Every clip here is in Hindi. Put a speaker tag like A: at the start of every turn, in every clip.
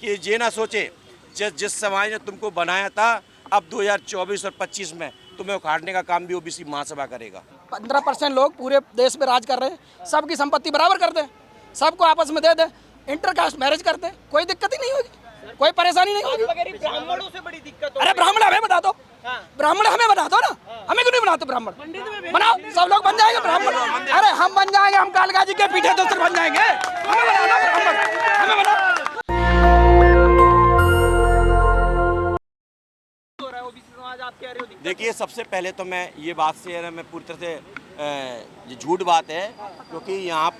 A: कि ये ना सोचे जिस समाज ने तुमको बनाया था अब 2024 और 25 में तुम्हें उखाड़ने का काम भी ओबीसी महासभा करेगा।
B: 15% लोग पूरे देश में राज कर रहे हैं, सबकी संपत्ति बराबर कर दे, सबको आपस में दे दे, इंटरकास्ट मैरिज कर दे, कोई दिक्कत ही नहीं होगी, कोई परेशानी नहीं होगी।
C: ब्राह्मणों से बड़ी दिक्कत।
B: अरे ब्राह्मण हमें बता दो, ब्राह्मण हमें बता दो ना, हमें क्यों नहीं बनाते ब्राह्मण? बनाओ, सब लोग बन जाएंगे ब्राह्मण। अरे हम बन जाएंगे, हम कालका जी के पीठे दोस्त बन जाएंगे, हमें बनाओ ब्राह्मण, हमें बनाओ।
A: देखिए, सबसे पहले तो मैं ये बात से है ना, मैं पूरी तरह से ये झूठ बात है, क्योंकि यहाँ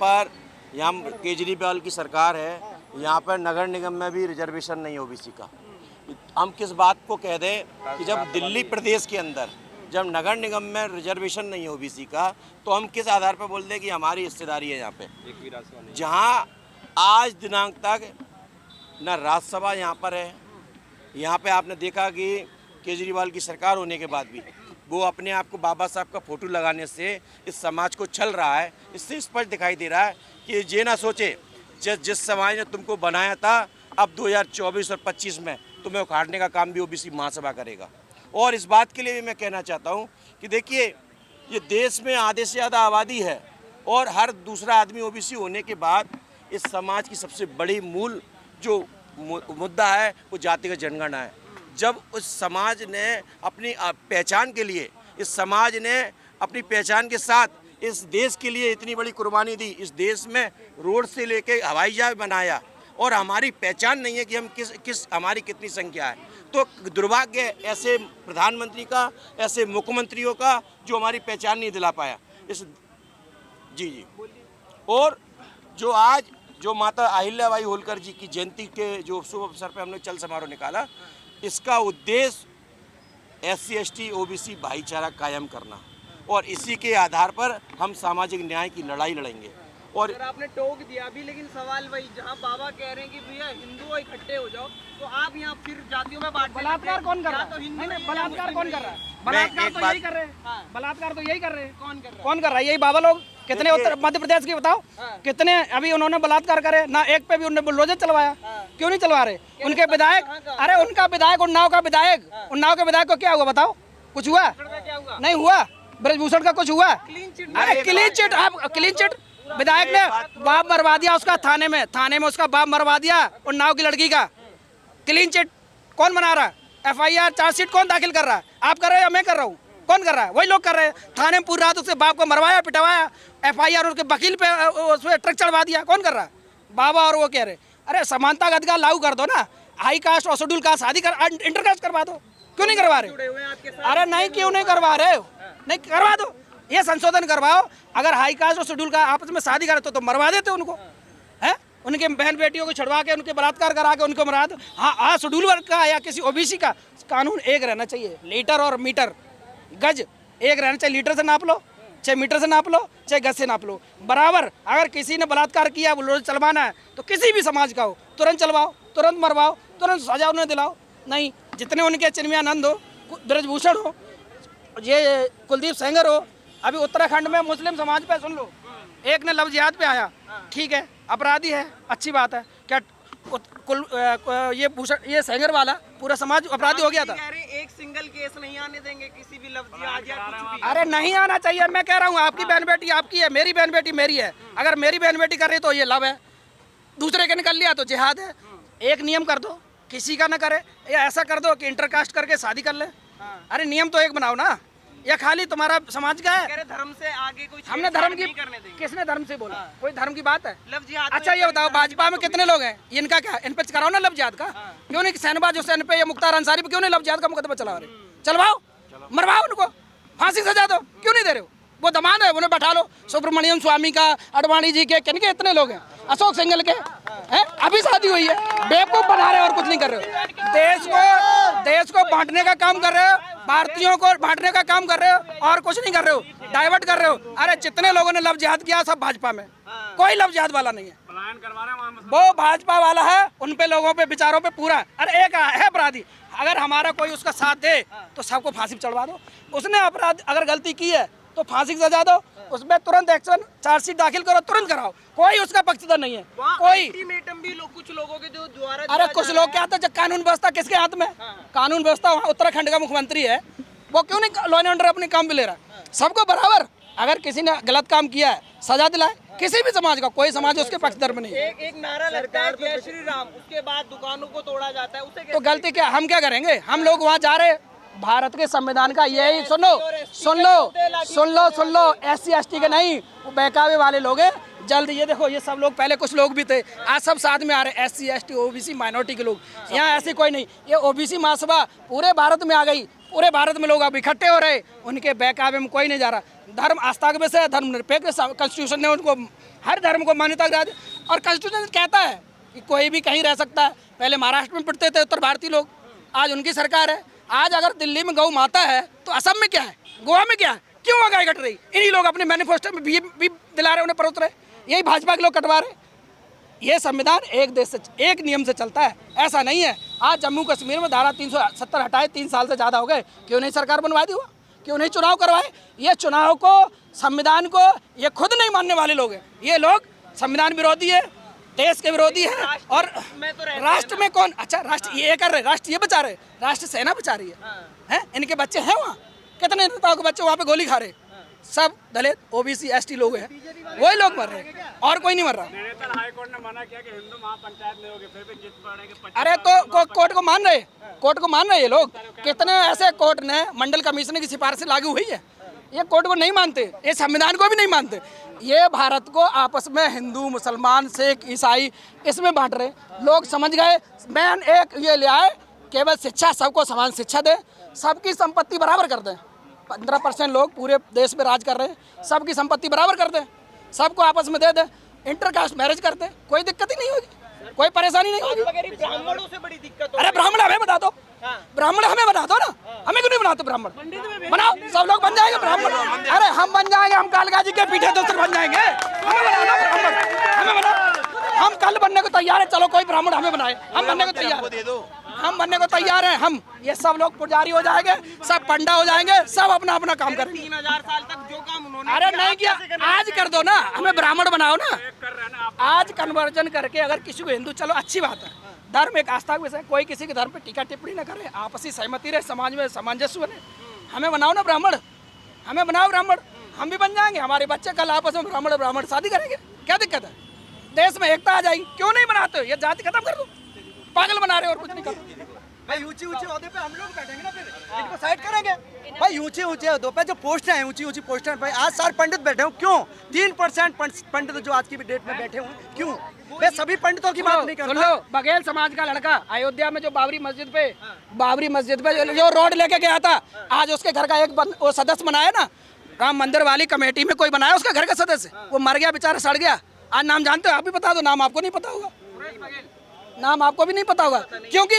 A: केजरीवाल की सरकार है, यहाँ पर नगर निगम में भी रिजर्वेशन नहीं है ओबीसी का। हम किस बात को कह दें कि जब दिल्ली प्रदेश के अंदर जब नगर निगम में रिजर्वेशन नहीं है ओबीसी का, तो हम किस आधार पर बोल दें कि हमारी हिस्सेदारी है यहाँ पे, जहाँ आज दिनांक तक न राज्यसभा यहाँ पर है। यहाँ पे आपने देखा कि केजरीवाल की सरकार होने के बाद भी वो अपने आप को बाबा साहब का फोटो लगाने से इस समाज को छल रहा है। इससे स्पष्ट दिखाई दे रहा है कि ये ना सोचे जिस समाज ने तुमको बनाया था अब 2024 और 25 में तुम्हें उखाड़ने का काम भी ओबीसी महासभा करेगा। और इस बात के लिए भी मैं कहना चाहता हूँ कि देखिए, ये देश में आधे से ज़्यादा आबादी है और हर दूसरा आदमी ओबीसी होने के बाद इस समाज की सबसे बड़ी मूल जो मुद्दा है वो जातिगत जनगणना है। जब उस समाज ने अपनी पहचान के लिए, इस समाज ने अपनी पहचान के साथ इस देश के लिए इतनी बड़ी कुर्बानी दी, इस देश में रोड से लेके हवाई जहाज बनाया और हमारी पहचान नहीं है कि हम किस हमारी कितनी संख्या है, तो दुर्भाग्य ऐसे प्रधानमंत्री का, ऐसे मुख्यमंत्रियों का जो हमारी पहचान नहीं दिला पाया। इस जी और जो आज जो माता अहिल्याबाई होलकर जी की जयंती के जो शुभ अवसर पर हमने चल समारोह निकाला, इसका उद्देश्य SC/ST OBC भाईचारा कायम करना, और इसी के आधार पर हम सामाजिक न्याय की लड़ाई लड़ेंगे। और
C: आपने टोक दिया अभी, लेकिन सवाल वही, जहां बाबा कह रहे हैं कि भैया हिंदुओं इकट्ठे हो जाओ, तो आप यहाँ फिर जातियों में बांट।
B: बलात्कार कौन कर रहा है?
C: तो हिंदू
B: बलात्कार कौन कर रहा है? बलात्कार तो यही कर रहे हैं, बलात्कार तो यही कर रहे हैं।
C: कौन कर रहा है?
B: यही बाबा लोग। कितने उत्तर मध्य प्रदेश की बताओ, कितने अभी उन्होंने बलात्कार करे ना, एक पे भी उन्होंने बुलडोजर चलवाया, क्यों नहीं चलवा रहे? उनके विधायक, अरे उनका विधायक, उन्नाव का विधायक, उन्नाव के विधायक को क्या हुआ बताओ? कुछ हुआ? नहीं हुआ। ब्रजभूषण का कुछ हुआ? अरे क्लीन चिट, आप क्लीन चिट, विधायक ने बाप मरवा दिया उसका, थाने में उसका बाप मरवा दिया उन्नाव की लड़की का। क्लीन चिट कौन बना रहा है? FIR चार्जशीट कौन दाखिल कर रहा है? आप कर रहे हो या मैं कर रहा हूँ? कौन कर रहा है? वही लोग कर रहे हैं। थाने में पूरी रात उसके बाप को मरवाया, पिटवाया, FIR उसके वकील पे उसमें ट्रक चढ़वा दिया। कौन कर रहा है? बाबा और वो कह रहे अरे समानता का अधिकार लागू कर दो ना, हाई कास्ट और शेड्यूल कास्ट शादी कर, इंटरकास्ट करवा दो। क्यों नहीं करवा रहे? अरे नहीं, क्यों नहीं करवा रहे हो? नहीं करवा दो, ये संशोधन करवाओ। अगर हाई कास्ट और शेड्यूल का आपस में शादी करे तो मरवा देते उनको, हैं? उनके बहन बेटियों को छुड़वा के, उनके बलात्कार करा के उनको मरवा दो। हाँ, शेड्यूल वर्ग का या किसी OBC का कानून एक रहना चाहिए। लीटर और मीटर, गज एक रहना चाहिए। लीटर से नाप लो, चाहे मीटर से नाप लो, चाहे गज से नाप लो, बराबर। अगर किसी ने बलात्कार किया, वो रोज चलवाना है तो किसी भी समाज का हो, तुरंत चलवाओ, तुरंत मरवाओ, तुरंत सजा उन्हें दिलाओ। नहीं, जितने उनके चिन्मयानंद हो, ब्रजभूषण हो, ये कुलदीप सेंगर हो, अभी उत्तराखंड में मुस्लिम समाज पे सुन लो, एक ने लव जिहाद पे आया, ठीक है, अपराधी है, अच्छी बात है। क्या ये सेंगर वाला पूरा समाज अपराधी हो गया था?
C: एक सिंगल केस नहीं आने देंगे किसी भी लव जिहाद या कुछ भी।
B: अरे नहीं आना चाहिए। मैं कह रहा हूँ, आपकी बहन बेटी आपकी है, मेरी बहन बेटी मेरी है। अगर मेरी बहन बेटी कर रही तो ये लव है, दूसरे के निकल लिया तो जिहाद है। एक नियम कर दो, किसी का ना करे, या ऐसा कर दो कि इंटरकास्ट करके शादी कर ले। अरे नियम तो एक बनाओ ना, या खाली तुम्हारा समाज का है?
C: धर्म से आगे कोई
B: हमने धर्म की, किसने धर्म से बोला? कोई धर्म की बात है? लव जिहाद। अच्छा ये बताओ, भाजपा में कितने लोग हैं? इनका क्या, इन पे कराओ ना लव जिहाद का। क्यों नहीं शहनवाज हुसैन पे या मुख्तार अंसारी पे क्यों नहीं लव जिहाद का मुकदमा चला रहे? चलवाओ, मरवाओ उनको, फांसी सजा दो। क्यों नहीं दे रहे हो? वो दमान है, उन्हें बैठा लो। सुब्रमण्यम स्वामी का, अडवाणी जी के, किनके इतने लोग हैं? अशोक सिंघल के हैं, अभी शादी हुई है। बेवकूफ बना रहे हो और कुछ नहीं कर रहे हो। देश को बांटने का काम कर रहे हो, भारतीयों को बांटने का काम कर रहे हो और कुछ नहीं कर रहे हो, डाइवर्ट कर रहे हो। अरे जितने लोगों ने लव जिहाद किया सब भाजपा में, कोई लव जिहाद वाला नहीं है। वो भाजपा वाला है, उन पे लोगों पे विचारों पे पूरा। अरे एक है अपराधी, अगर हमारा कोई उसका साथ दे तो सबको फांसी पे चढ़वा दो। उसने अपराध अगर गलती की है तो फांसी की सजा दो, उसमें तुरंत एक्शन, चार्जशीट दाखिल करो, तुरंत कराओ। कोई उसका पक्षधर नहीं है, कोई।
C: अल्टीमेटम भी कुछ लोगों के जो द्वारा
B: अरे कुछ लोग क्या था, जब कानून व्यवस्था किसके हाथ में? कानून व्यवस्था वहाँ उत्तराखंड का मुख्यमंत्री है, वो क्यों नहीं लॉ एंड ऑर्डर अपने काम पे ले रहा? सबको बराबर, अगर किसी ने गलत काम किया है सजा दिलाए, किसी भी समाज का, कोई समाज उसके पक्षधर में नहीं है।
C: एक नारा लगता है जय श्री राम, उसके बाद दुकानों को तोड़ा जाता है, उसे
B: तो गलती क्या, हम क्या करेंगे? हम लोग वहाँ जा रहे, भारत के संविधान का यही सुन लो SC ST के नहीं, वो बहकावे वाले लोग हैं। जल्द ये देखो, ये सब लोग, पहले कुछ लोग भी थे, आज सब साथ में आ रहे, SC ST OBC माइनॉरिटी के लोग। यहाँ ऐसे कोई नहीं, ये OBC महासभा पूरे भारत में आ गई, पूरे भारत में लोग अब इकट्ठे हो रहे, उनके बहकावे में कोई नहीं जा रहा। धर्म आस्था के विषय, धर्म निरपेक्ष, कॉन्स्टिट्यूशन ने उनको हर धर्म को मान्यता दिला दी, और कॉन्स्टिट्यूशन कहता है कि कोई भी कहीं रह सकता है। पहले महाराष्ट्र में पिटते थे उत्तर भारतीय लोग, आज उनकी सरकार है। आज अगर दिल्ली में गौ माता है तो असम में क्या है, गोवा में क्या है? क्यों वहाँ गाय कट रही? इन्हीं लोग अपने मैनिफेस्टो में भी दिला रहे, उन्हें परोस रहे, यही भाजपा के लोग कटवा रहे। ये संविधान एक देश से, एक नियम से चलता है, ऐसा नहीं है। आज जम्मू कश्मीर में धारा 370 हटाए 3 साल से ज़्यादा हो गए, क्यों नहीं सरकार बनवा दी? हुआ क्यों नहीं चुनाव करवाए? ये चुनाव को, संविधान को ये खुद नहीं मानने वाले लोग हैं। ये लोग संविधान विरोधी है, देश के विरोधी है। और राष्ट्र में कौन, अच्छा राष्ट्र ये कर रहे, राष्ट्र ये बचा रहे, राष्ट्र सेना बचा रही है। इनके बच्चे हैं वहाँ, कितने नेताओं के बच्चे वहाँ पे गोली खा रहे, सब दलित OBC ST लोग हैं, वही लोग मर रहे हैं, और कोई नहीं मर रहा।
D: हाईकोर्ट ने मना किया कि हिंदू महापंचायत नहीं होगी, फिर भी जित पड़ेगी।
B: अरे तो कोर्ट को मान रहे, कोर्ट को मान रहे ये लोग। कितने ऐसे कोर्ट ने, मंडल कमीशन की सिफारिश लागू हुई है, ये कोर्ट को नहीं मानते, ये संविधान को भी नहीं मानते। ये भारत को आपस में हिंदू, मुसलमान, सिख, ईसाई इसमें बांट रहे। लोग समझ गए, मैन एक ये ले आए, केवल शिक्षा, सबको समान शिक्षा दे, सबकी संपत्ति बराबर कर दें। 15% लोग पूरे देश में राज कर रहे हैं, सबकी संपत्ति बराबर कर दें, सबको आपस में दे दें, इंटरकास्ट मैरिज कर दें, कोई दिक्कत ही नहीं होगी, कोई परेशानी नहीं होगी।
C: ब्राह्मणों से बड़ी दिक्कत।
B: अरे ब्राह्मण हमें बता दो, ब्राह्मण हमें बता दो ना, हमें क्यों नहीं बनाते ब्राह्मण? बनाओ, सब लोग बन जाएंगे ब्राह्मण। अरे हम बन जाएंगे, हम कालका जी के पीठे दोस्त बन जाएंगे, हमें बनाना ब्राह्मण, हमें बना, हम कल बनने को तैयार है। चलो कोई ब्राह्मण हमें बनाए, हम बनने को तैयार है, हम बनने को तैयार हैं। हम ये सब लोग पुजारी हो जाएंगे, सब पंडा हो जाएंगे, सब अपना अपना काम करेंगे।
C: 3000 साल तक जो काम उन्होंने
B: अरे नहीं किया, आज कर दो ना, हमें ब्राह्मण बनाओ ना। आज कन्वर्जन करके अगर किसी को हिंदू, चलो अच्छी बात है, धर्म एक आस्था का विषय, कोई किसी के धर्म पे टीका टिप्पणी ना करे, आपसी सहमति रहे, समाज में सामंजस्य बने। हमें बनाओ ना ब्राह्मण, हमें बनाओ ब्राह्मण, हम भी बन जाएंगे, हमारे बच्चे कल आपस में ब्राह्मण ब्राह्मण शादी करेंगे, क्या दिक्कत है? देश में एकता आ जाएगी। क्यों नहीं बनाते हो? ये जाति खत्म कर दो, पागल बना रहे हो और कुछ नहीं कर।
E: भाई ऊंची ऊंची ओहदे पे हम लोग बैठेंगे ना, फिर इनको साइड करेंगे। भाई ऊंचे ऊंचे ओहदों पे जो पोस्टें हैं, ऊंची ऊंची पोस्टें, भाई आज सारे पंडित बैठे हो, क्यों? 3% पंडित जो आज की डेट में बैठे हुए, क्यों? मैं सभी पंडितों की बात नहीं कर रहा।
B: बघेल समाज का लड़का अयोध्या में जो बाबरी मस्जिद पे जो रोड लेके गया था, आज उसके घर का एक वो सदस्य बनाया ना, राम मंदिर वाली कमेटी में कोई बनाया उसका घर का सदस्य, वो मर गया बेचारा, सड़ गया। आज नाम जानते हो? आप भी बता दो, नाम आपको नहीं पता होगा, नाम आपको भी नहीं पता होगा, क्योंकि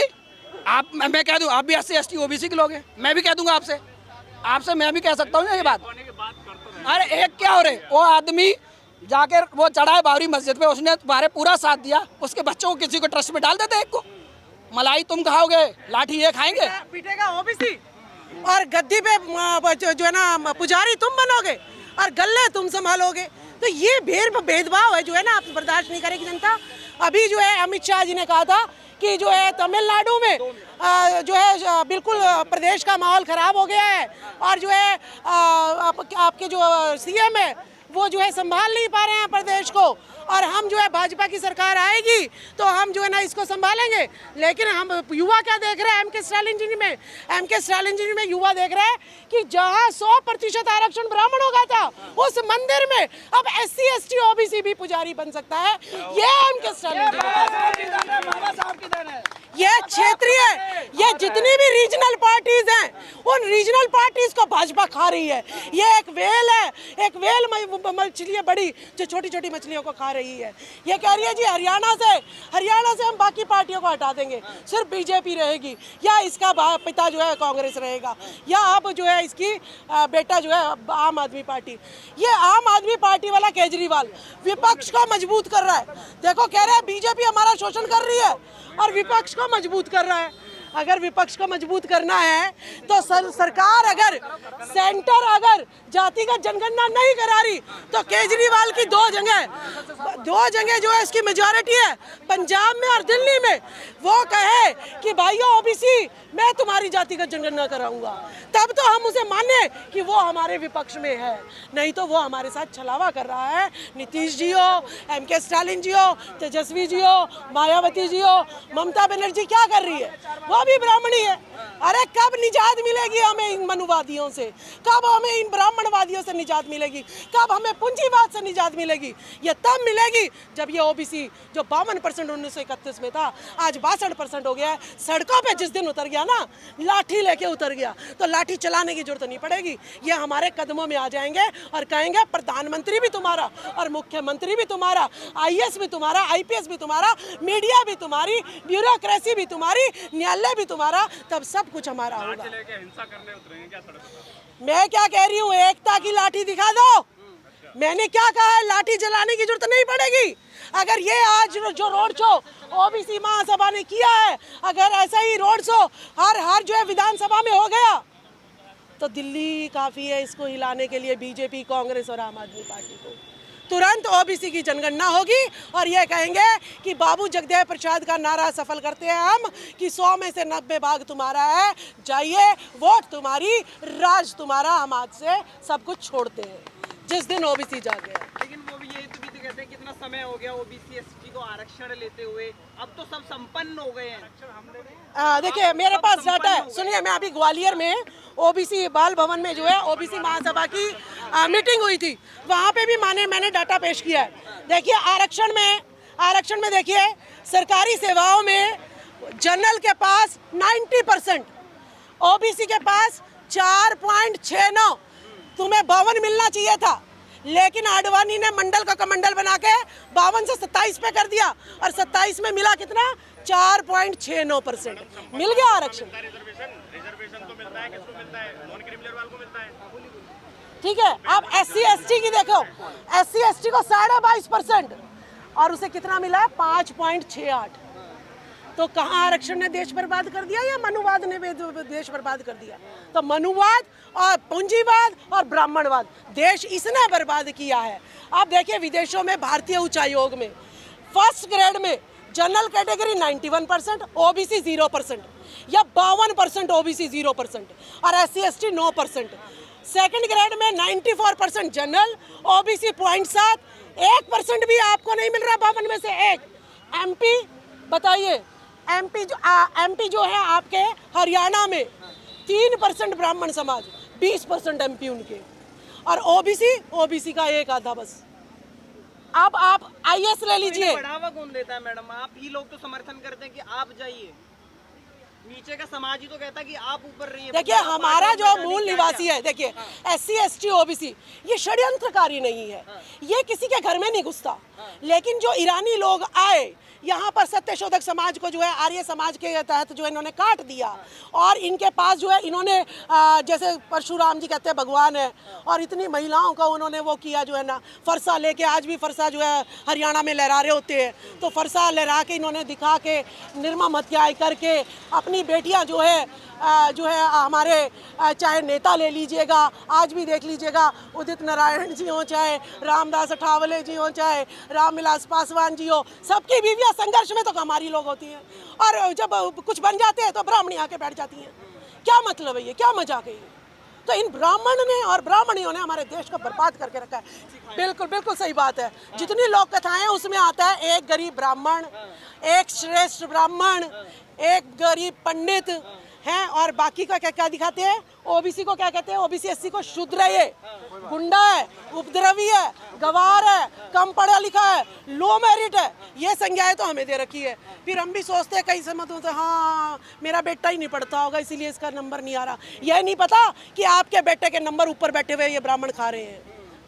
B: आप, मैं कह दूं, आप भी SC ST OBC के लोग हैं, मैं भी कह दूंगा आपसे मैं भी कह सकता हूँ ना ये बात। अरे एक क्या हो रहे, वो आदमी जाकर वो चढ़ा है बाबरी मस्जिद पे, उसने तुम्हारे पूरा साथ दिया, उसके बच्चों को किसी को ट्रस्ट में डाल देते, एक को मलाई तुम खाओगे, लाठी ये खाएंगे,
E: पीटेगा OBC, और गद्दी पे जो है ना पुजारी तुम बनोगे, और गल्ले तुम संभालोगे। तो ये भेदभाव है जो है ना, आप बर्दाश्त नहीं करेगी जनता। अभी जो है अमित शाह जी ने कहा था कि जो है तमिलनाडु में जो है बिल्कुल प्रदेश का माहौल खराब हो गया है, और जो है आपके जो CM है वो जो है संभाल नहीं पा रहे हैं प्रदेश को, और हम जो है भाजपा की सरकार आएगी तो हम जो है ना इसको संभालेंगे। लेकिन हम युवा क्या देख रहे हैं, MK स्टालिन जी में युवा देख रहे हैं कि जहां 100% आरक्षण ब्राह्मणों का था, उस मंदिर में अब SC ST OBC भी पुजारी बन सकता है। ये MK स्टालिन ये क्षेत्रीय, ये जितनी भी रीजनल पार्टीज हैं, उन रीजनल पार्टीज को भाजपा खा रही है। ये एक वेल है, एक वेल मछली है बड़ी, जो छोटी छोटी मछलियों को खा रही है। ये कह रही है जी हरियाणा से हम बाकी पार्टियों को हटा देंगे, सिर्फ BJP रहेगी, या इसका पिता जो है कांग्रेस रहेगा, या अब जो है इसकी बेटा जो है आम आदमी पार्टी। ये आम आदमी पार्टी वाला केजरीवाल विपक्ष को मजबूत कर रहा है। देखो कह रहे हैं BJP हमारा शोषण कर रही है और विपक्ष को मजबूत कर रहा है। अगर विपक्ष को मजबूत करना है तो सरकार अगर सेंटर अगर जातिगत जनगणना नहीं करा रही तो केजरीवाल की दो जगह जो है इसकी मेजॉरिटी है पंजाब में और दिल्ली में, वो कहे कि भाइयों ओबीसी मैं तुम्हारी जातिगत जनगणना कराऊंगा, तब तो हम उसे माने कि वो हमारे विपक्ष में है। नहीं तो वो हमारे साथ छलावा कर रहा है। नीतीश जी हो, MK स्टालिन जी हो, तेजस्वी जी हो, मायावती जी हो, ममता बनर्जी क्या कर रही है? वो भी ब्राह्मणी है। अरे कब निजात मिलेगी हमें इन मनुवादियों से? कब हमें इन ब्राह्मणवादियों से निजात मिलेगी? कब हमें पूंजीवाद से निजात मिलेगी? ये तब मिलेगी जब ये ओबीसी जो 52% 1931 में था आज 62% हो गया है। सड़कों पे जिस दिन उतर गया ना, लाठी लेके उतर गया, तो लाठी चलाने की जरूरत नहीं पड़ेगी। ये हमारे कदमों में आ जाएंगे और कहेंगे प्रधानमंत्री भी तुम्हारा और मुख्यमंत्री भी तुम्हारा, IAS भी तुम्हारा, IPS भी तुम्हारा, मीडिया भी तुम्हारी, ब्यूरोक्रेसी भी तुम्हारी, न्यायालय भी तुम्हारा, तब सब कुछ हमारा होगा।
D: हिंसा करने उतरेंगे क्या सड़क पर?
E: मैं क्या कह रही हूँ, एकता की लाठी दिखा दो। मैंने क्या कहा है, लाठी जलाने की जरूरत नहीं पड़ेगी। अगर ये आज जो रोड शो ओबीसी महासभा ने किया है, अगर ऐसा ही रोड शो हर जो है विधानसभा में हो गया तो दिल्ली काफी है इसको हिलाने के लिए, बीजेपी, कांग्रेस और आम आदमी पार्टी को। तुरंत ओबीसी की जनगणना होगी और ये कहेंगे कि बाबू जगदेव प्रसाद का नारा सफल करते हैं हम कि 100 में से 90 भाग तुम्हारा है, जाइए वोट तुम्हारी, राज तुम्हारा, हम आज से सब कुछ छोड़ते हैं जिस दिन ओबीसी जागे।
C: लेकिन वो भी यही तो कहते हैं कितना समय हो गया ओबीसी ST को आरक्षण लेते हुए, अब तो सब संपन्न हो गए हैं।
E: देखिए मेरे पास डाटा है, सुनिए, मैं अभी ग्वालियर में ओबीसी बाल भवन में जो है ओबीसी महासभा की मीटिंग हुई थी, वहाँ पे भी मैंने डाटा पेश किया है। देखिए आरक्षण में देखिए सरकारी सेवाओं में जनरल के पास 90%, ओबीसी के पास 4.69, तुम्हें 52 मिलना चाहिए था, लेकिन आडवाणी ने मंडल का कमंडल बना के 52 से 27 पे कर दिया और 27 में मिला कितना, 4.69% मिल गया आरक्षण।
D: रिजर्वेशन तो मिलता है, किसको मिलता है? नॉन क्रिमिनल वालों को मिलता है।
E: ठीक है, अब SC ST की देखो, SC ST को 22.5% और उसे कितना मिला है, 5.68। तो कहाँ आरक्षण ने देश बर्बाद कर दिया या मनुवाद ने देश बर्बाद कर दिया? तो मनुवाद और पूंजीवाद और ब्राह्मणवाद देश इसने बर्बाद किया है। आप देखिए विदेशों में भारतीय उच्च आयोग में फर्स्ट ग्रेड में जनरल कैटेगरी 91%, ओबीसी 0% या 52% ओबीसी 0% और SC ST 9%। सेकंड ग्रेड में 94% जनरल, ओबीसी 0.7, 1% भी आपको नहीं मिल रहा 52 में से एक। MP बताइए, MP जो है आपके हरियाणा में 3% ब्राह्मण समाज, 20% MP उनके, और ओबीसी का एक आधा बस। अब आप IAS ले लीजिए,
C: बढ़ावा कौन देता है मैडम? आप ही लोग तो समर्थन करते हैं कि आप जाइए, नीचे का समाज ही तो कहता है कि आप ऊपर रहिए।
E: देखिए हमारा जो मूल निवासी है, देखिए SC ST OBC ये षड्यंत्रकारी नहीं है, ये किसी के घर में नहीं घुसता, लेकिन जो ईरानी लोग आए यहाँ पर सत्यशोधक समाज को जो है आर्य समाज के तहत जो है इन्होंने काट दिया और इनके पास जो है इन्होंने जैसे परशुराम जी कहते हैं भगवान है, और इतनी महिलाओं का उन्होंने वो किया जो है ना, फरसा लेके, आज भी फरसा जो है हरियाणा में लहरा रहे होते हैं, तो फरसा लहरा के इन्होंने दिखा के निर्मम हत्याएं करके अपनी बेटियां जो है हमारे चाहे नेता ले लीजिएगा, आज भी देख लीजिएगा, उदित नारायण जी हो, चाहे रामदास अठावले जी हो, चाहे रामविलास पासवान जी हो, सबकी बीवियां संघर्ष में तो हमारी लोग होती हैं, और जब कुछ बन जाते हैं तो ब्राह्मणी आके बैठ जाती हैं। क्या मतलब है ये, क्या मजाक है ये? तो इन ब्राह्मण ने और ब्राह्मणियों ने हमारे देश को बर्बाद करके रखा है। बिल्कुल बिल्कुल सही बात है। जितनी लोक कथाएं उसमें आता है एक गरीब ब्राह्मण, एक श्रेष्ठ ब्राह्मण, एक गरीब पंडित हैं, और बाकी का क्या क्या दिखाते हैं? ओबीसी को क्या कहते हैं? ओबीसी SC को शूद्र है, गुंडा है, उपद्रवी है, गवार है, कम पढ़ा लिखा है, लो मेरिट है, ये संज्ञाएं तो हमें दे रखी है। फिर हम भी सोचते हैं कई समय तो हाँ मेरा बेटा ही नहीं पढ़ता होगा इसीलिए इसका नंबर नहीं आ रहा। यह नहीं पता कि आपके बेटे के नंबर ऊपर बैठे हुए ये ब्राह्मण खा रहे हैं,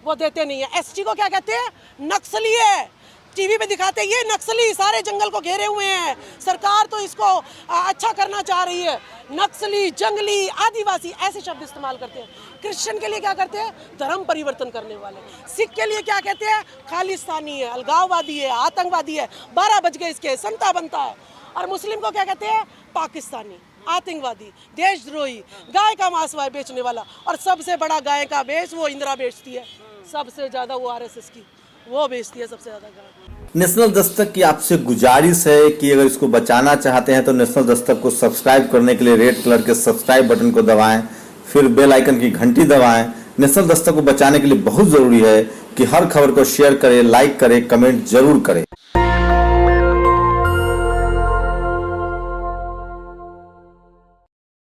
E: वो देते नहीं है। ST को क्या कहते हैं? नक्सली है, टीवी पे दिखाते हैं ये नक्सली सारे जंगल को घेरे हुए हैं, सरकार तो इसको अच्छा करना चाह रही है। नक्सली, जंगली, आदिवासी ऐसे शब्द इस्तेमाल करते हैं। क्रिश्चियन के लिए क्या करते हैं? धर्म परिवर्तन करने वाले। सिख के लिए क्या कहते हैं? खालिस्तानी है, अलगाववादी है, आतंकवादी है, 12 बज गए इसके, संता बनता है। और मुस्लिम को क्या कहते हैं? पाकिस्तानी। आतंकवादी, देशद्रोही, गाय का मांस बेचने वाला, और सबसे बड़ा गाय का बेच वो इंदिरा बेचती है, सबसे ज्यादा वो आरएसएस की वो बेचती है सबसे ज्यादा गाय।
F: नेशनल दस्तक की आपसे गुजारिश है कि अगर इसको बचाना चाहते हैं तो नेशनल दस्तक को सब्सक्राइब करने के लिए रेड कलर के सब्सक्राइब बटन को दबाएं, फिर बेल आइकन की घंटी दबाएं। नेशनल दस्तक को बचाने के लिए बहुत जरूरी है कि हर खबर को शेयर करें, लाइक करें, कमेंट जरूर करें।